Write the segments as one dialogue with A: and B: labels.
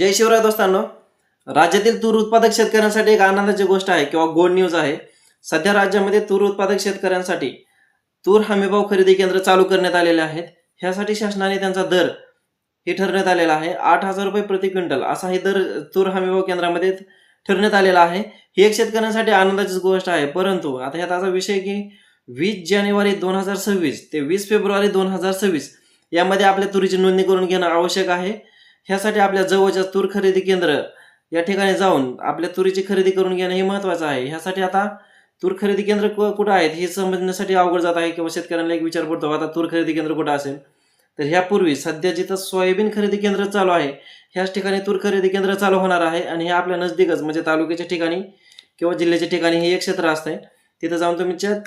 A: जय शिवराय दोस्तांनो. राज्यातील तूर उत्पादक शेतकऱ्यांसाठी एक आनंदाची गोष्ट आहे किंवा गुड न्यूज आहे. सध्या राज्यामध्ये तूर उत्पादक शेतकऱ्यांसाठी तूर हमीभाव खरेदी केंद्र चालू करण्यात आलेले आहेत. ह्यासाठी शासनाने त्यांचा दर हे ठरवण्यात आलेला आहे. 8,000 रुपये प्रति क्विंटल असा हे दर तूर हमीभाव केंद्रामध्ये ठरवण्यात आलेला आहे. ही एक शेतकऱ्यांसाठी आनंदाचीच गोष्ट आहे. परंतु आता ह्यात असा विषय की 20 जानेवारी 2026 ते 20 फेब्रुवारी 2026 यामध्ये आपल्या तुरीची नोंदणी करून घेणं आवश्यक आहे. ह्यासाठी आपल्या जवळच्या तूर खरेदी केंद्र या ठिकाणी जाऊन आपल्या तुरीची खरेदी करून घेणं हे महत्त्वाचं आहे. ह्यासाठी आता तूर खरेदी केंद्र कुठं आहेत हे समजण्यासाठी अवघड जात आहे किंवा शेतकऱ्यांना एक विचार पडतो आता तूर खरेदी केंद्र कुठं असेल. तर ह्यापूर्वी सध्या जिथं सोयाबीन खरेदी केंद्र चालू आहे ह्याच ठिकाणी तूर खरेदी केंद्र चालू होणार आहे. आणि हे आपल्या नजदीकच म्हणजे तालुक्याच्या ठिकाणी किंवा जिल्ह्याच्या ठिकाणी हे एक क्षेत्र असतंय. तिथं जाऊन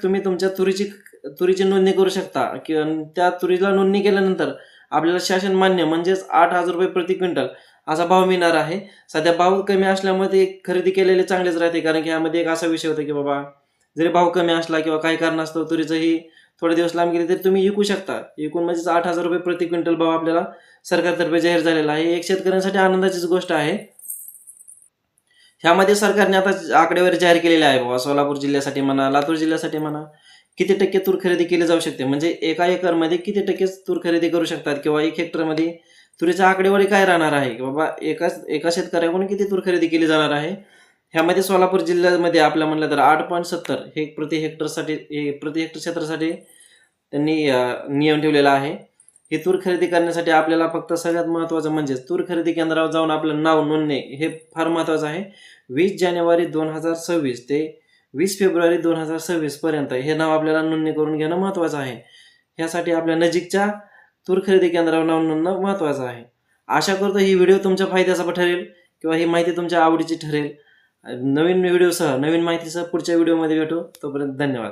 A: तुम्ही तुमच्या तुरीची नोंदणी करू शकता किंवा त्या तुरीला नोंदणी केल्यानंतर आपल्याला शासन मान्य म्हणजेच 8,000 रुपये प्रति क्विंटल असा भाव मिळणार आहे. सध्या भाव कमी असल्यामुळे ते खरेदी केलेले चांगलेच राहते, कारण की यामध्ये एक असा विषय होता की बाबा जरी भाव कमी असला किंवा काही कारणास्तव तुरीचं ही थोडे दिवस लांब गेले तरी तुम्ही विकू शकता. एकूण म्हणजेच 8,000 रुपये प्रति क्विंटल भाव आपल्याला सरकारतर्फे जाहीर झालेला आहे. एक शेतकऱ्यांसाठी आनंदाचीच गोष्ट आहे. ह्यामध्ये सरकारने आता आकडेवारी जाहीर केलेली आहे बाबा. सोलापूर जिल्ह्यासाठी म्हणा, लातूर जिल्ह्यासाठी म्हणा किती टक्के तूर खरेदी केली जाऊ शकते, म्हणजे एका एकरमध्ये किती टक्के तूर खरेदी करू शकतात किंवा 1 हेक्टरमध्ये तुरीची आकडेवारी काय राहणार आहे की बाबा एका शेतकऱ्याकडून किती तूर खरेदी केली जाणार आहे. ह्यामध्ये सोलापूर जिल्ह्यामध्ये आपलं म्हणलं तर 8.70 हे प्रति हेक्टर क्षेत्रासाठी त्यांनी नियम ठेवलेला आहे. ही तूर खरेदी करण्यासाठी आपल्याला फक्त सगळ्यात महत्त्वाचं म्हणजे तूर खरेदी केंद्रावर जाऊन आपलं नाव नोंदणे हे फार महत्त्वाचं आहे. 20 जानेवारी 2026 ते 20 फेब्रुवारी 2026 पर्यंत हे नाव आपल्याला नोंदणी करून घेणं महत्त्वाचं आहे. ह्यासाठी आपल्या नजीकच्या तूर खरेदी केंद्रावर नाव नोंदणं महत्त्वाचं आहे. आशा करतो ही व्हिडिओ तुमच्या फायद्याचा ठरेल किंवा ही माहिती तुमच्या आवडीची ठरेल. नवीन व्हिडिओसह नवीन माहितीसह पुढच्या व्हिडिओमध्ये भेटू. तोपर्यंत धन्यवाद.